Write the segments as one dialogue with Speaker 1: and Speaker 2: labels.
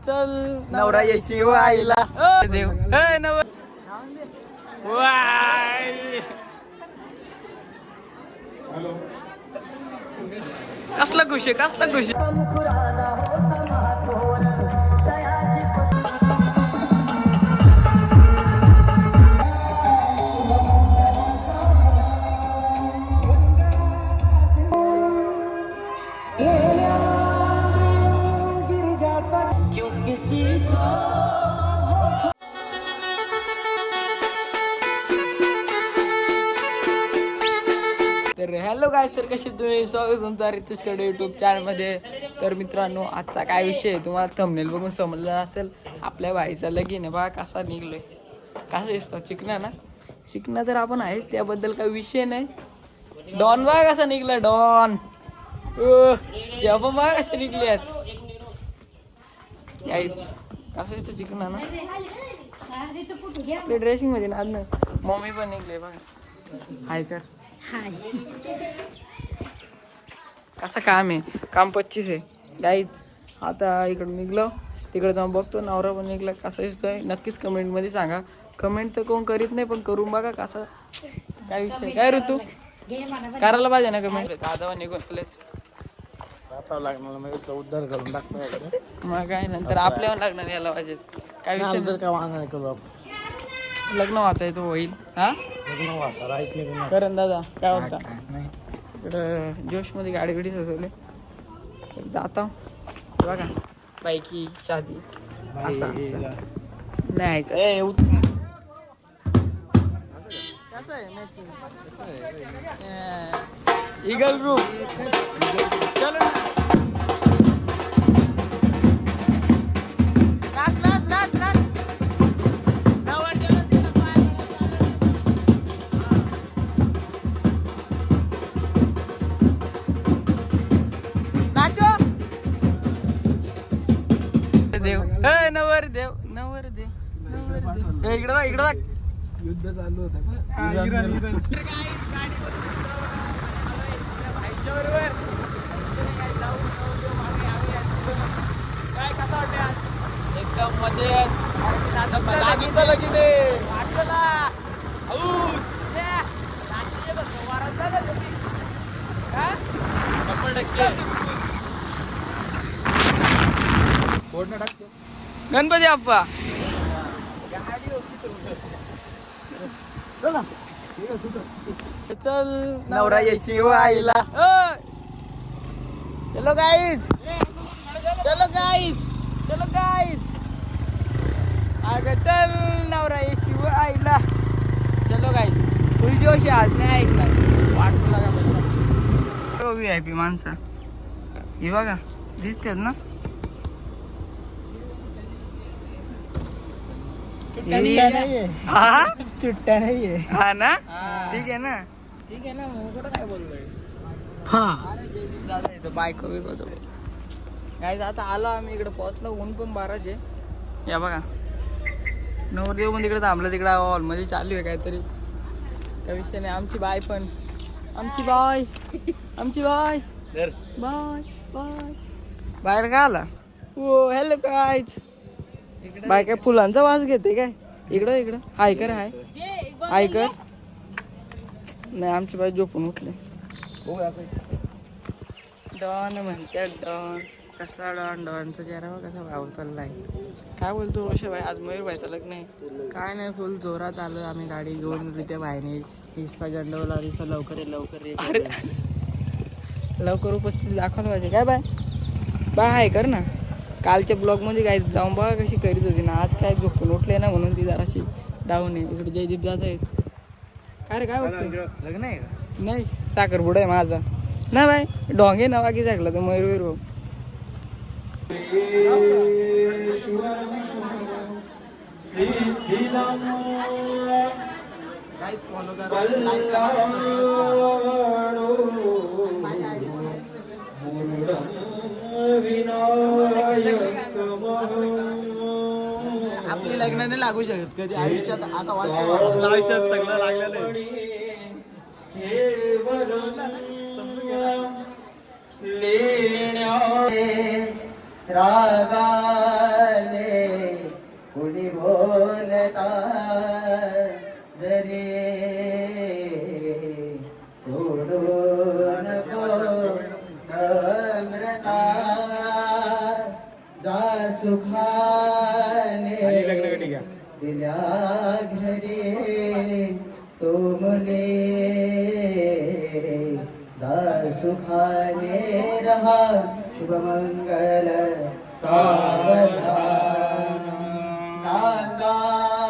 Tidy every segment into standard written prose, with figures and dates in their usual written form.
Speaker 1: चल नवरा येशी आईला देव कसला खुश आहे कसला खुश तर हॅलो गाईज, तर कसे तुम्ही स्वागत तुमचा रितेशकडे यूट्यूब चॅनलमध्ये. तर मित्रांनो, आजचा काय विषय आहे तुम्हाला थंबनेल बघून समजलं असेल. आपल्या भाईचा लगीन आहे बघा, कसा निघलोय, कसा दिसतो चिकना ना. चिकना तर आपण आहे, त्याबद्दल काही विषय नाही. डॉन बघा कसा निघला, डॉन या पण बघा कसे निघले आहेत गाईज. कसं दिसतो चिकना ना. आपल्या ड्रेसिंग मध्ये ना आज मम्मी पण निघले बघा. हाय कर कसं काम आहे, काम 25 आहे गाईच. आता इकडून निघलो, तिकडे जाऊन बघतो नवरा पण निघला. कसं दिसतोय नक्कीच कमेंटमध्ये सांगा. कमेंट तर कोण करीत नाही, पण करून बघा कसं काय विषय. काय ऋतू करायला पाहिजे ना कमेंट. दादा निघून
Speaker 2: उद्धार करून टाकतो
Speaker 1: मग काय नंतर आपल्यावर लग्न यायला पाहिजे. काय विषय
Speaker 2: करू आपण
Speaker 1: लग्न वाचायचं होईल. हा करण दादा काय बोलता. इकडं जोशमध्ये गाडी बिडी सजवले जाता बघा. बाईकी शादी असा नाही काय कसं आहे इगल ग्रुप. चलो ना नवर देव नवर देव इकडं बघ इकडं बघ. युद्ध चालू होतं काय कसं वाटत. एकदम मजेत. लागीचं लगीन गणपती बाप्पा. चल नवरा येशी आईला. चलो गाईज, चलो गाईज, चलो गाईज. अगं चल नवरा येशी आईला. चलो गाईज. फुल जोश आज नाही ऐकणार वाटू लागा. VIP माणसा ही बघा दिसतेच ना.
Speaker 2: चुट्टा नाहीये.
Speaker 1: हा ना ठीक आहे ना.
Speaker 2: ठीक आहे ना. मग कुठं काय बोललोय.
Speaker 1: दादा येतो बायको बिको काय. आता आलो आम्ही इकडे पोहोचलो. ऊन पण 12च आहे. या बघा नवरदेव पण तिकडे थांबलं. तिकडे हॉलमध्ये चालू आहे काहीतरी. त्या विषय नाही. आमची बाय पण आमची बाय बाय बाय बाहेर का आला. हो हॅलो कायच. बाय काय फुलांचा वास घेते काय. इकडं हाय कर हाय कर. नाही आमची बाई झोपून उठले. डॉन म्हणते डॉन. कसा डॉनचा चेहरा कसा भाव चाललाय. काय बोलतो वर्ष भाई. आज मयूर भाईचं लग्न आहे. काय नाही फुल जोरात आलो आम्ही गाडी घेऊन. त्या बाईने इंस्टा गंडवला लवकर ये. लवकर उपस्थिती दाखवलं पाहिजे काय बाय. बाय हाय कर ना. कालच्या ब्लॉगमध्ये काय जाऊन बघा कशी करीत होती ना. आज काय झोपून उठले ना म्हणून ती जराशी डाऊन आहे. इकडे जयदीप दादा आहेत. काय रे काय बघतो.
Speaker 2: लग्न आहे का.
Speaker 1: नाही साखरपुडा आहे माझा ना बाय. डोंगे ना बाकी झाकला तर मयूर भाऊ.
Speaker 2: आपली लग्न नाही लागू शकत कधी आयुष्यात. असं वाटतं आयुष्यात सगळं लागलेलं आहे.
Speaker 1: रागा सुखाने दिल्या घरी तुमने सुखाने रहा शुभमंगल सावधान नांदावे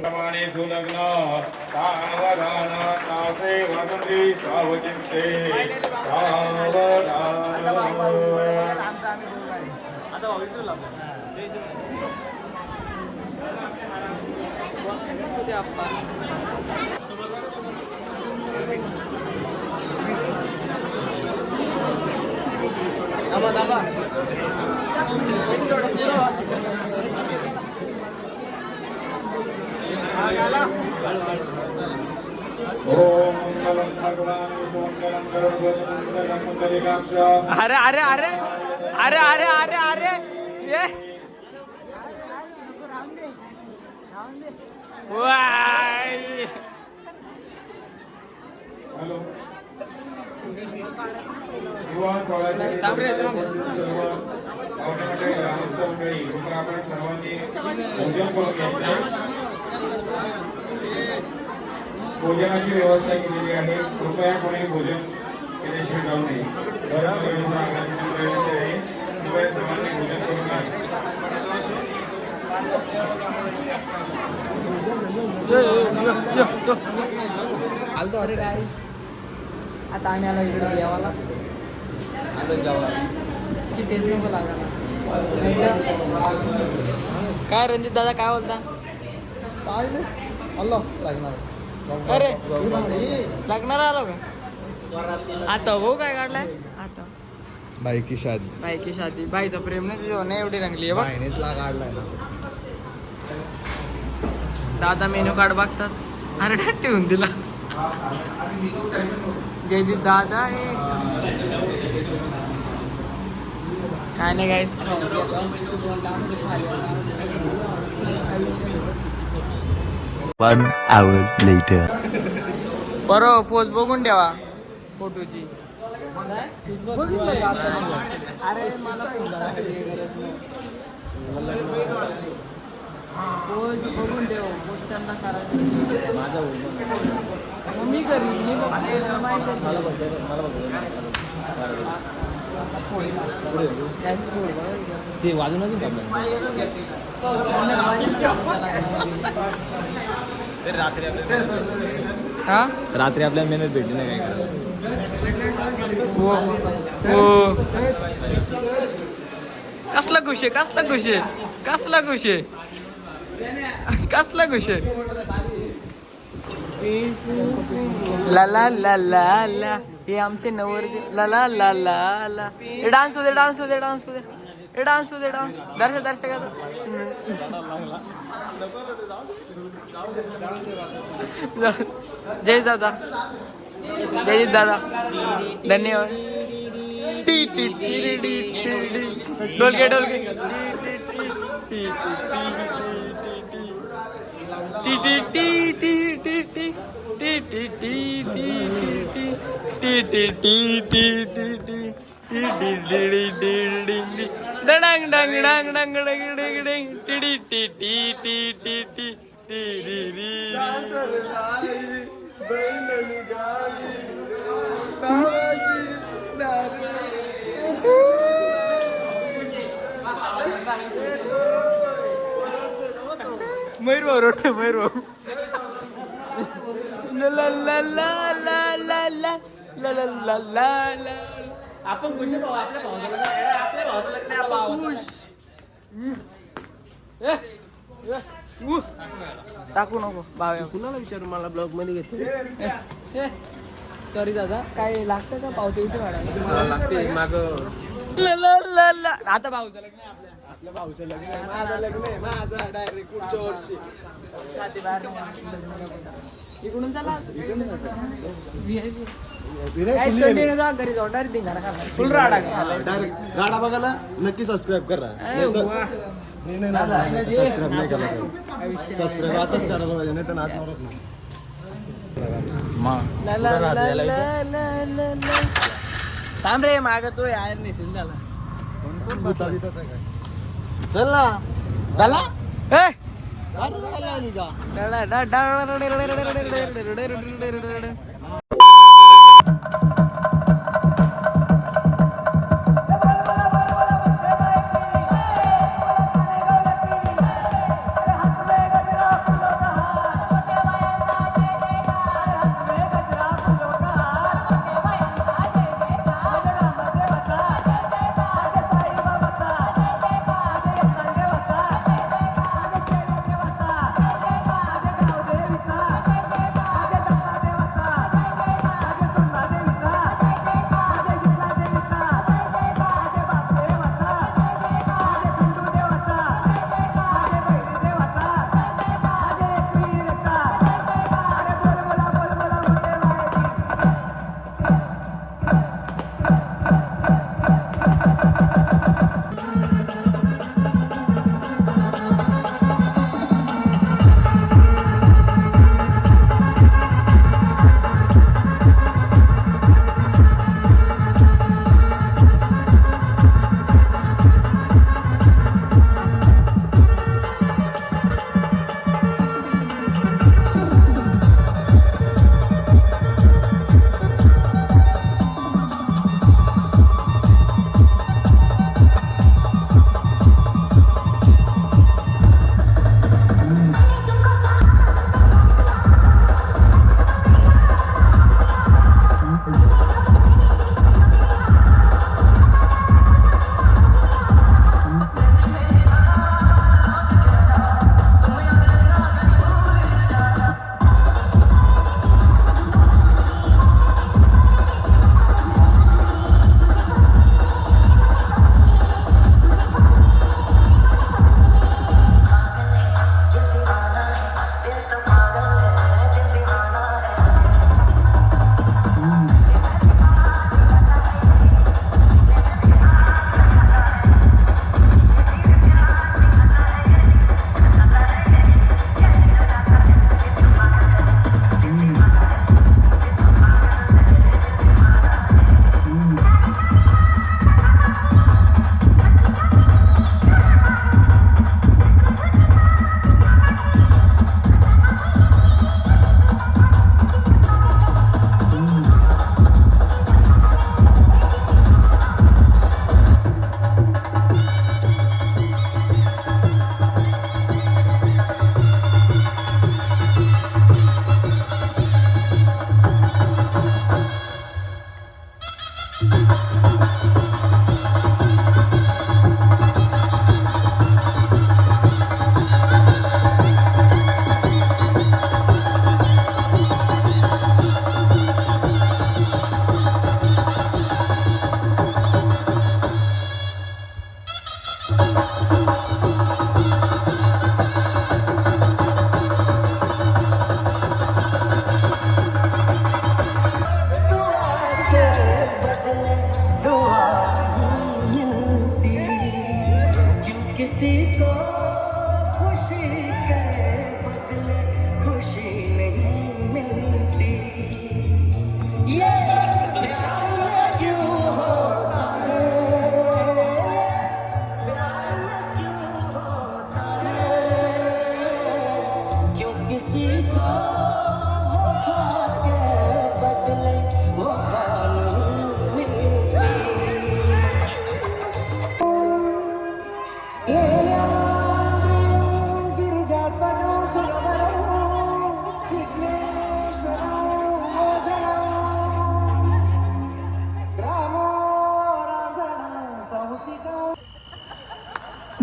Speaker 3: प्रमाणे सुलग्न सावधान नासे वदन्ति सावचित्ते सावधान ओम मंगलम भगवान मंगलम मंगलम मंगलिकाक्ष
Speaker 1: अरे अरे अरे अरे अरे अरे अरे ये वाय
Speaker 3: हॅलो युवा सोळाचे आपण सर्वांनी भोजन करून घ्यायचं भोजनाची व्यवस्था केलेली आहे कृपया कोणी भोजन केल्याशिवाय जाऊ नये कृपया सर्वांनी भोजन करून घ्या
Speaker 1: अरे guys, आता आम्ही आलो इकडे जेवायला आलो जेवायला की टेस्ट नको लागायला काय रणजित दादा काय बोलता अरे लग्नाला आलो का आता हो काय काढलाय आता
Speaker 2: बाईकी शादी
Speaker 1: बाईकी शादी बाईचं प्रेम नाही तुझ्या नाही एवढी रंगली आहे बघ
Speaker 2: बहिणीतला काढलाय ना
Speaker 1: दादा मेनू कार्ड बघतात अरे ठेवून दिला जयदीप दादा एक काय नाही गाईस
Speaker 4: One hour later.
Speaker 1: बरं पोच बघून ठेवा फोटोची बघितलं का आता? अरे मला पोच टाकायची गरज नाही पोच बघून ठेव पोच त्यांना करायचं मग मी करीन मी बघते माहिती
Speaker 2: ते वाजून
Speaker 1: हा
Speaker 2: रात्री आपल्या मेहनत भेटली नाही काय करायचं
Speaker 1: हो हो कसला खुश आहे कसला खुश आहे कसला खुश आहे कसला खुश आहे ला ला ला ला ला हे आमचे नवरदेव ला ला ला ला ला हे डान्स होते डान्स होते डान्स होते हे डान्स होते डान्स दर्शक दर्शक जय दादा जय दादा धन्यवाद टी टी टी टी टी डोलके डोलके टी टी टी टी टी टी टी टी टी टी टी टी टी टी टी डंग डंग डंग डंग डंग डंग डंग टी टी टी टी टी टी टी री मयूर भाऊ रोडते मयूर भाऊ ला ला ला ला ला ला ला ला ला ला ला आपण खुश भाऊ आपल्या भावाचं लग्न टाकू नको भाव्या कुणाला विचारू मला ब्लॉग मध्ये घेतो सॉरी दादा काय लागतं का पावते इथे वाढायला लागते माग आता भाऊचं लग्न आहे आपल्या
Speaker 2: भाऊचं लग्न आहे माझं लग्न आहे माझं डायरेक्ट पुढच्या वर्षी
Speaker 1: इकडून चला घरी जाऊ डायरेक्ट फुल राडा
Speaker 2: डायरेक्ट गाडा बघायला नक्की सबस्क्राईब करा सबस्क्राईब नाही केला सबस्क्राईब आताच करायला पाहिजे नाही तर नाच
Speaker 1: थांब रे माग तो यार नाही झाला
Speaker 2: चल ना चला
Speaker 1: ए
Speaker 2: लागली का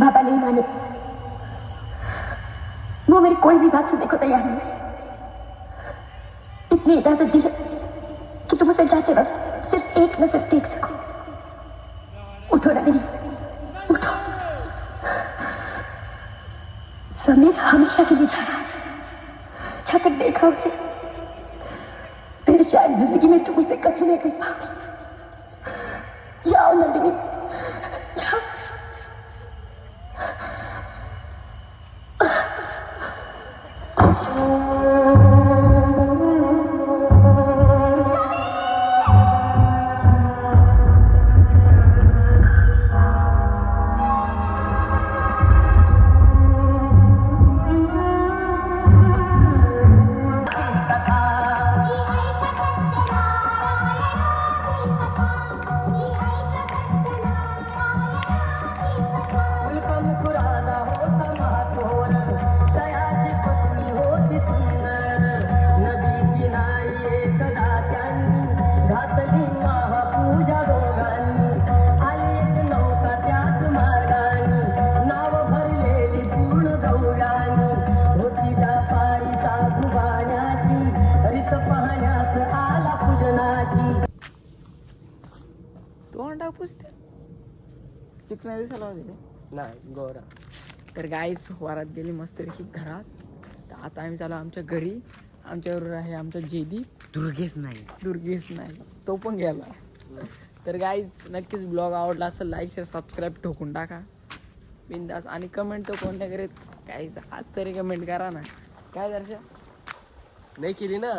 Speaker 5: बाबा नहीं माने, वो मेरी कोई भी बात सुनने को तैयार नहीं। इतनी इजाजत दी है कि तुम उसे जाते वक्त सिर्फ एक नजर देख सको। उठो रवि, उठो। समीर हमेशा के लिए जा रहा है। जब तक देखा उसे, फिर शायद जिंदगी में तुम उसे कभी नहीं देख पाओगे। जाओ नंदिनी, जाओ।
Speaker 1: पुसते चिकना दिसायला होते ते.
Speaker 2: नाही गोरा.
Speaker 1: तर गाईस वारात गेली मस्तपैकी घरात. तर आता आम्ही चालू आमच्या घरी. आमच्याबरोबर आहे आमचा जेदी. दुर्गेश नाही तो पण गेला. तर गाईज नक्कीच ब्लॉग आवडला असेल लाईक शेअर सबस्क्राईब ठोकून टाका बिंदास. आणि कमेंट तर कोण नाही करीत काहीच आज तरी कमेंट करा ना. काय दर्शा
Speaker 2: नाही केली ना.